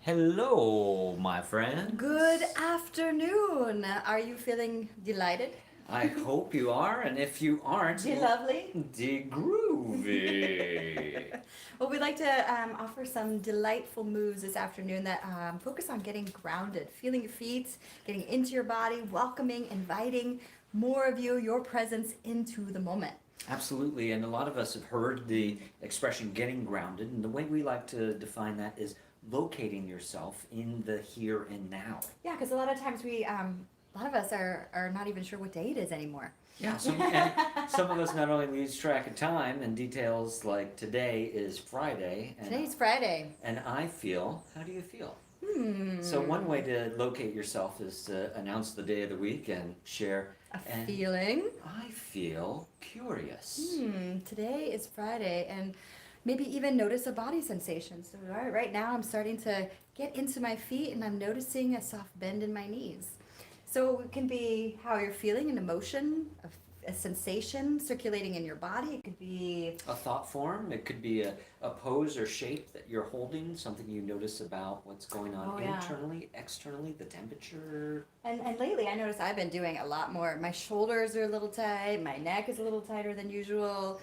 Hello, my friend. Good afternoon. Are you feeling delighted? I hope you are, and if you aren't, Lovely. groovy. Well, we'd like to offer some delightful moves this afternoon that focus on getting grounded, feeling your feet, getting into your body, welcoming, inviting more of you, your presence into the moment. Absolutely, and a lot of us have heard the expression getting grounded, and the way we like to define that is locating yourself in the here and now. Yeah, because a lot of times a lot of us are not even sure what day it is anymore. Yeah, and some of us not only lose track of time and details like today is Friday, Today's Friday. and I feel, how do you feel? Hmm. So one way to locate yourself is to announce the day of the week and share. A And feeling. I feel curious. Today is Friday, and maybe even notice a body sensation. So, all right now I'm starting to get into my feet, and I'm noticing a soft bend in my knees. So it can be how you're feeling, an emotion, a sensation circulating in your body. It could be A thought form, it could be a pose or shape that you're holding, something you notice about what's going on internally, externally, the temperature. And lately, I noticed I've been doing a lot more. My shoulders are a little tight. My neck is a little tighter than usual.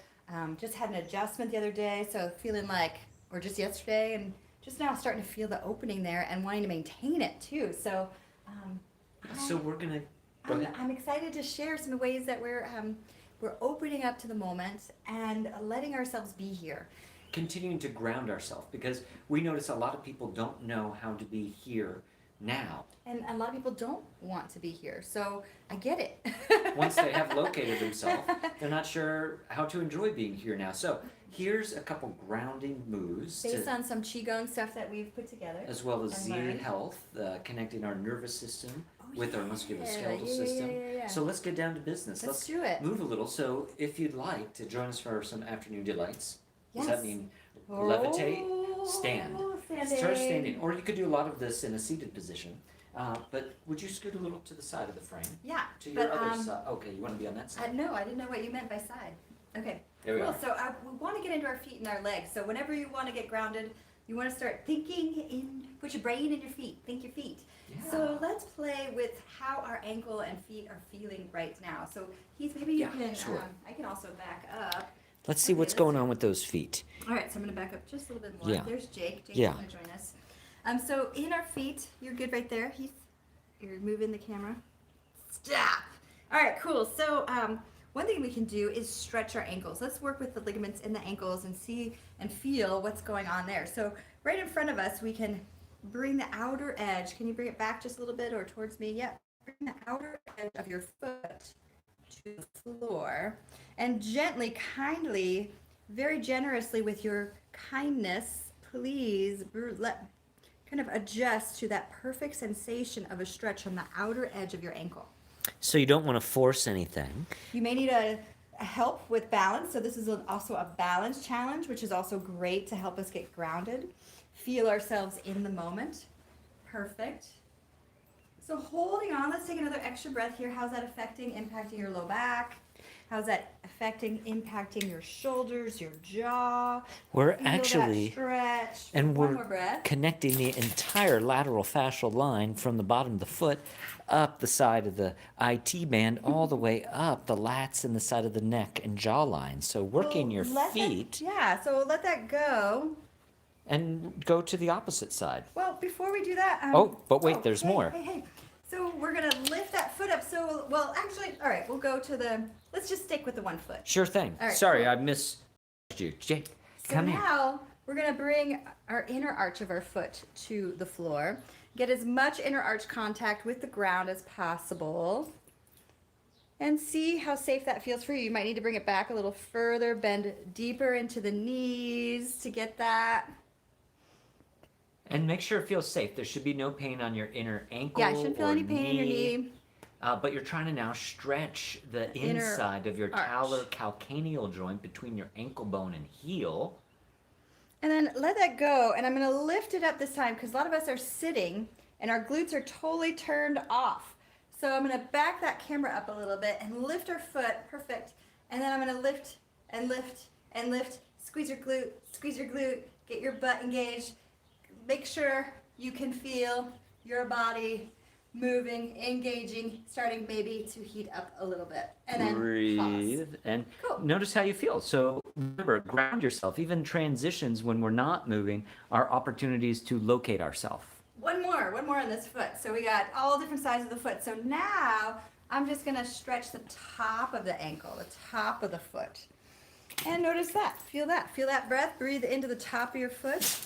Just had an adjustment the other day, so feeling like, or just yesterday, and just now starting to feel the opening there and wanting to maintain it too. So, So we're gonna go ahead. I'm excited to share some ways that we're opening up to the moment and letting ourselves be here. Continuing to ground ourselves because we notice a lot of people don't know how to be here now. And a lot of people don't want to be here, so I get it. Once they have located themselves, they're not sure how to enjoy being here now. So here's a couple grounding moves Based on some Qigong stuff that we've put together. as well as and Z learned. Health, connecting our nervous system Oh, with our yeah, musculoskeletal yeah, system. yeah. So let's get down to business. Let's do it. Move a little. So if you'd like to join us for some afternoon delights, does Yes. that mean levitate, stand, start standing, or you could do a lot of this in a seated position. But would you scoot a little to the side of the frame? Yeah. To your but, other side. Okay, you want to be on that side. No, I didn't know what you meant by side. Okay. There we Cool. are. So we want to get into our feet and our legs. So whenever you want to get grounded, you want to start thinking put your brain in your feet. Think your feet. Yeah. So let's play with how our ankle and feet are feeling right now. So maybe you Yeah, can, sure. I can also back up. Let's see what's going on with those feet. All right, so I'm going to back up just a little bit more. Yeah. There's Jake. Jake's Yeah. going to join us. So in our feet, you're good right there. You're moving the camera. Stop. All right, cool. So one thing we can do is stretch our ankles. Let's work with the ligaments in the ankles and see and feel what's going on there. So right in front of us, we can bring the outer edge. Can you bring it back just a little bit or towards me? Yep. Bring the outer edge of your foot to the floor and gently, kindly, very generously with your kindness, please kind of adjust to that perfect sensation of a stretch on the outer edge of your ankle. So you don't want to force anything. You may need a help with balance, so this is also a balance challenge, which is also great to help us get grounded, feel ourselves in the moment. Perfect. So holding on, let's take another extra breath here. How's that impacting your low back? How's that impacting your shoulders, your jaw? We're Feel actually, that stretch. and One we're more breath. connecting the entire lateral fascial line from the bottom of the foot up the side of the IT band all the way up the lats and the side of the neck and jawline. So working your feet So let that go. and go to the opposite side. Well, before we do that. But wait, there's hey, more. Hey. So we're going to lift that foot up. So, well, actually, all right, we'll go to let's just stick with the one foot. Sure thing. All right, Sorry, cool. I missed you. Jake, So come here. now we're going to bring our inner arch of our foot to the floor. Get as much inner arch contact with the ground as possible. And see how safe that feels for you. You might need to bring it back a little further, bend deeper into the knees to get that. And make sure it feels safe. There should be no pain on your inner ankle. Yeah, I shouldn't feel or any pain in your knee. But you're trying to now stretch the Inner inside of your arch. talar calcaneal joint between your ankle bone and heel. And then let that go. And I'm going to lift it up this time because a lot of us are sitting and our glutes are totally turned off. So I'm going to back that camera up a little bit and lift our foot. Perfect. And then I'm going to lift and lift and lift. Squeeze your glute. Squeeze your glute. Get your butt engaged. Make sure you can feel your body moving, engaging, starting maybe to heat up a little bit. And then Breathe pause. and Cool. notice how you feel. So remember, ground yourself. Even transitions when we're not moving are opportunities to locate ourselves. One more on this foot. So we got all different sides of the foot. So now I'm just gonna stretch the top of the ankle, the top of the foot. And notice that, feel that breath, breathe into the top of your foot.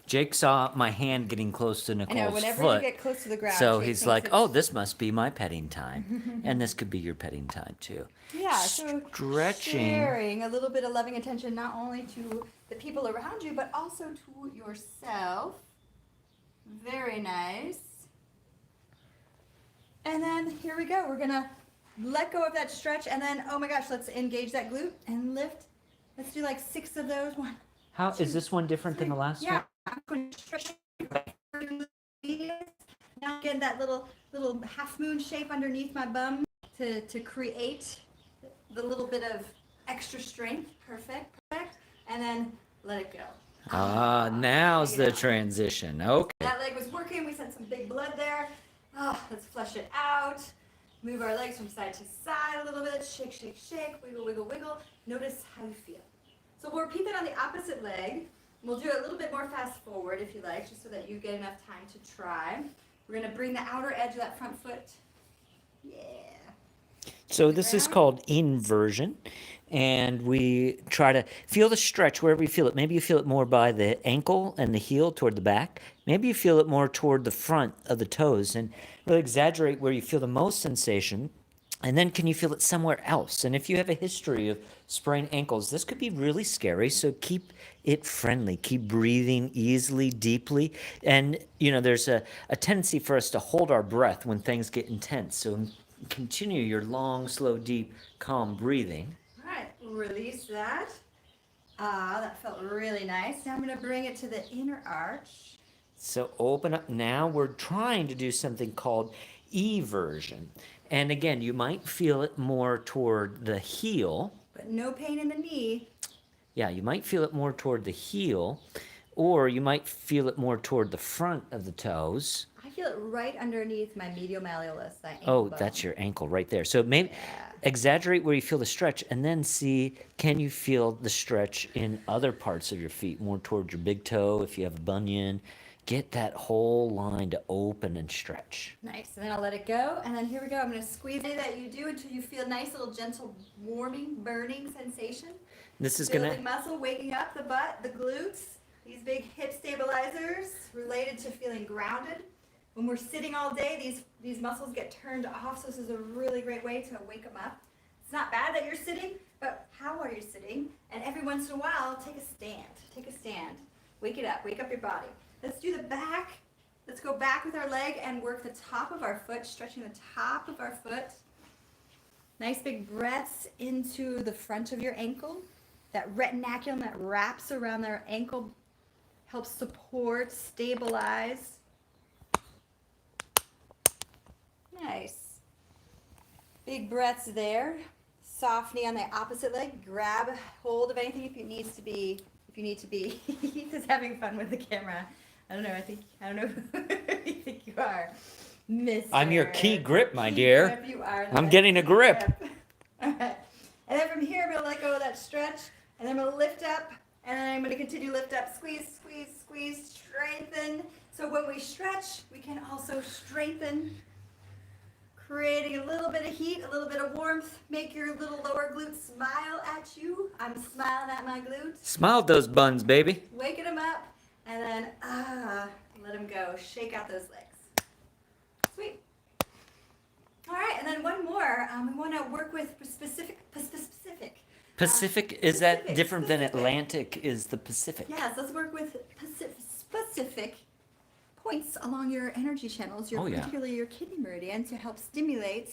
Jake saw my hand getting close to I Nicole's know, whenever foot. you get close to the ground. So Jake he's thinks like, it's- oh, this must be my petting time. And this could be your petting time too. Yeah, so Stretching. sharing a little bit of loving attention not only to the people around you, but also to yourself. Very nice. And then here we go. We're gonna let go of that stretch and then, oh my gosh, let's engage that glute and lift. Let's do like 6 of those. 1, How is this one different than the last yeah, one? I'm going to stretch now get that little half moon shape underneath my bum to create the little bit of extra strength. Perfect. And then let it go. Ah, now's Take it the out. transition. Okay. That leg was working. We sent some big blood there. Oh, let's flush it out. Move our legs from side to side a little bit. Shake, shake, shake. Wiggle, wiggle, wiggle. Notice how you feel. So we'll repeat that on the opposite leg. We'll do it a little bit more fast forward if you like, just so that you get enough time to try. We're going to bring the outer edge of that front foot. Yeah. So this is called inversion. And we try to feel the stretch wherever you feel it. Maybe you feel it more by the ankle and the heel toward the back. Maybe you feel it more toward the front of the toes. And really exaggerate where you feel the most sensation. And then can you feel it somewhere else? And if you have a history of sprained ankles, this could be really scary. So keep it friendly. Keep breathing easily, deeply. And, there's a tendency for us to hold our breath when things get intense. So continue your long, slow, deep, calm breathing. All right, release that. Ah, that felt really nice. Now I'm going to bring it to the inner arch. So open up. Now we're trying to do something called eversion. And again, you might feel it more toward the heel. But no pain in the knee. Yeah, you might feel it more toward the heel, or you might feel it more toward the front of the toes. I feel it right underneath my medial malleolus. That ankle Oh, bone. that's your ankle right there. So maybe exaggerate where you feel the stretch and then see, can you feel the stretch in other parts of your feet, more toward your big toe if you have a bunion. Get that whole line to open and stretch. Nice. And then I'll let it go. And then here we go. I'm going to squeeze it that you do until you feel a nice little gentle warming, burning sensation. This is Building going to... muscle, waking up the butt, the glutes. These big hip stabilizers related to feeling grounded. When we're sitting all day, these muscles get turned off. So this is a really great way to wake them up. It's not bad that you're sitting, but how are you sitting? And every once in a while, take a stand. Take a stand. Wake it up. Wake up your body. Let's do the back. Let's go back with our leg and work the top of our foot, stretching the top of our foot. Nice big breaths into the front of your ankle. That retinaculum that wraps around their ankle helps support, stabilize. Nice. Big breaths there. Soft knee on the opposite leg. Grab hold of anything if you need to be. Heath is having fun with the camera. I don't know who you think you are. Mr. I'm your key grip, my Key dear. grip, you are the I'm getting a key grip. All right. And then from here, I'm going to let go of that stretch. And then I'm going to lift up. And then I'm going to continue to lift up. Squeeze, squeeze, squeeze. Strengthen. So when we stretch, we can also strengthen. Creating a little bit of heat, a little bit of warmth. Make your little lower glutes smile at you. I'm smiling at my glutes. Smile at those buns, baby. Waking them up. And then, let them go. Shake out those legs. Sweet. All right, and then one more. We want to work with Pacific. Pacific, is that Pacific, different than Pacific. Atlantic is the Pacific? Yes, let's work with specific points along your energy channels, particularly your kidney meridian, to help stimulate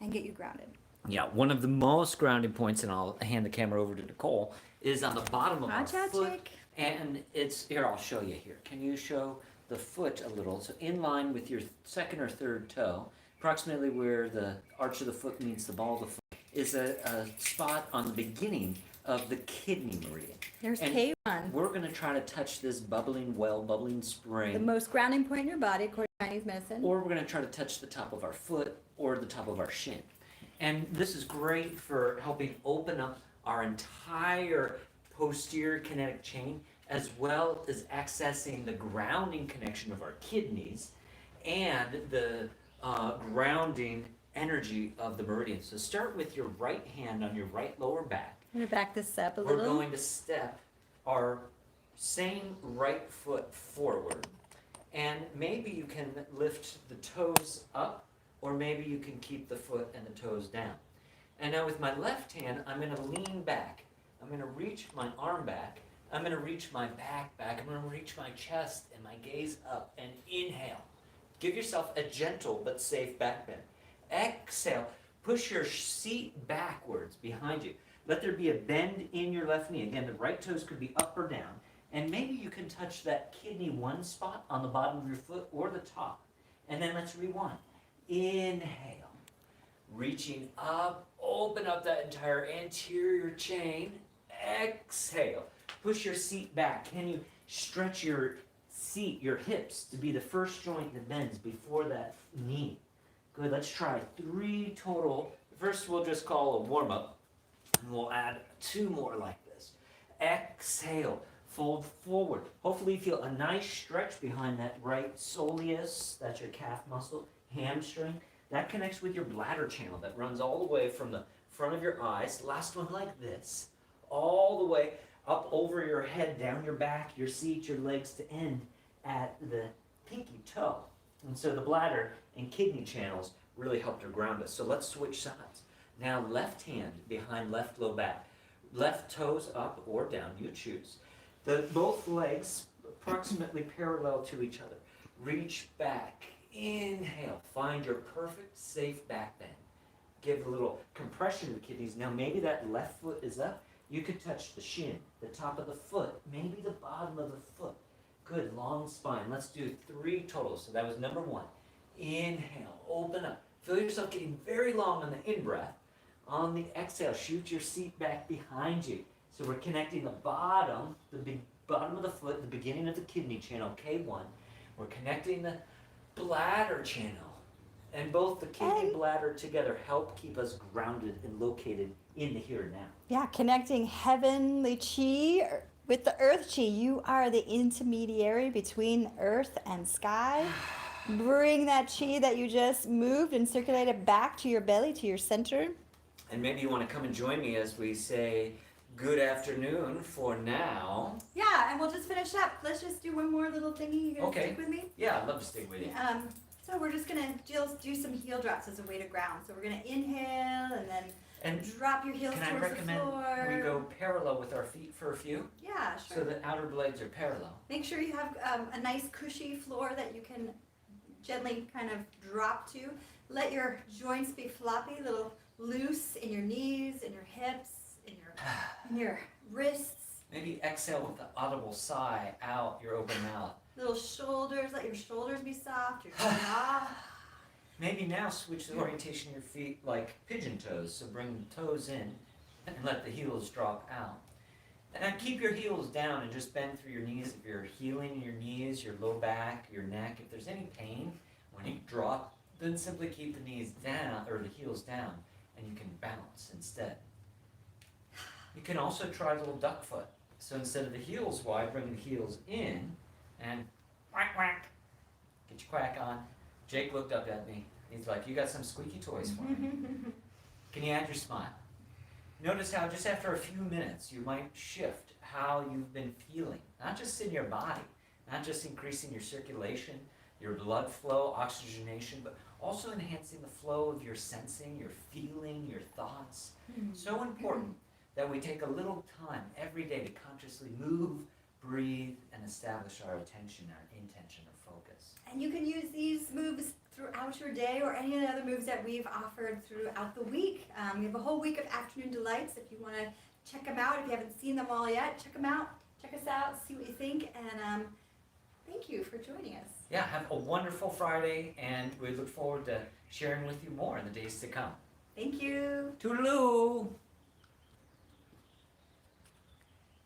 and get you grounded. Yeah, one of the most grounding points, and I'll hand the camera over to Nicole, is on the bottom of our Roger, foot. Jake. And it's, here, I'll show you here. Can you show the foot a little? So in line with your second or third toe, approximately where the arch of the foot meets the ball of the foot, is a spot on the beginning of the kidney meridian. There's And K1. we're going to try to touch this bubbling well, bubbling spring. The most grounding point in your body, according to Chinese medicine. Or we're going to try to touch the top of our foot or the top of our shin. And this is great for helping open up our entire posterior kinetic chain, as well as accessing the grounding connection of our kidneys and the grounding energy of the meridian. So start with your right hand on your right lower back. I'm going to back this up a We're little. going to step our same right foot forward. And maybe you can lift the toes up, or maybe you can keep the foot and the toes down. And now with my left hand, I'm going to lean back. I'm going to reach my arm back. I'm going to reach my back back. I'm going to reach my chest and my gaze up and inhale. Give yourself a gentle but safe back bend. Exhale. Push your seat backwards behind you. Let there be a bend in your left knee. Again, the right toes could be up or down. And maybe you can touch that kidney 1 spot on the bottom of your foot or the top. And then let's rewind. Inhale. Reaching up, open up that entire anterior chain. Exhale. Push your seat back. Can you stretch your seat, your hips, to be the first joint that bends before that knee? Good, let's try 3 total. First we'll just call a warm-up, and we'll add 2 more like this. Exhale, fold forward. Hopefully you feel a nice stretch behind that right soleus, that's your calf muscle, hamstring. That connects with your bladder channel that runs all the way from the front of your eyes, last one like this, all the way up over your head, down your back, your seat, your legs, to end at the pinky toe. And so the bladder and kidney channels really help to ground us. So let's switch sides. Now left hand behind left low back. Left toes up or down, you choose. Both legs approximately parallel to each other. Reach back, inhale, find your perfect safe back bend. Give a little compression to the kidneys. Now maybe that left foot is up. You could touch the shin, the top of the foot, maybe the bottom of the foot. Good, long spine. Let's do 3 total. So that was number 1. Inhale, open up. Feel yourself getting very long on the in-breath. On the exhale, shoot your seat back behind you. So we're connecting the bottom, bottom of the foot, the beginning of the kidney channel, K1. We're connecting the bladder channel. And both the kidney and bladder together help keep us grounded and located in the here and now. Yeah, connecting heavenly chi with the earth chi. You are the intermediary between earth and sky. Bring that chi that you just moved and circulated back to your belly, to your center. And maybe you want to come and join me as we say good afternoon for now. Yeah, and we'll just finish up. Let's just do one more little thingy. You gonna stick with me? Yeah, I'd love to stick with you. So we're just gonna do some heel drops as a way to ground. So we're gonna inhale and then drop your heels Can I towards the recommend floor. we go parallel with our feet for a few? Yeah, sure. So the outer blades are parallel. Make sure you have a nice cushy floor that you can gently kind of drop to. Let your joints be floppy, little loose in your knees, in your hips, in your wrists. Maybe exhale with the audible sigh out your open mouth. Little shoulders, let your shoulders be soft, your jaw. Maybe now switch the orientation of your feet like pigeon toes. So bring the toes in and let the heels drop out. And keep your heels down and just bend through your knees. If you're healing your knees, your low back, your neck, if there's any pain when you drop, then simply keep the knees down or the heels down and you can bounce instead. You can also try a little duck foot. So instead of the heels wide, bring the heels in and whack whack. Get your quack on. Jake looked up at me. He's like, you got some squeaky toys for me. Can you add your smile? Notice how just after a few minutes you might shift how you've been feeling. Not just in your body, not just increasing your circulation, your blood flow, oxygenation, but also enhancing the flow of your sensing, your feeling, your thoughts. So important that we take a little time every day to consciously move, breathe, and establish our attention, our intention, or focus. And you can use these moves throughout your day or any of the other moves that we've offered throughout the week. We have a whole week of afternoon delights. If you want to check them out, if you haven't seen them all yet, check them out. Check us out, see what you think, and thank you for joining us. Yeah, have a wonderful Friday, and we look forward to sharing with you more in the days to come. Thank you. Toodaloo!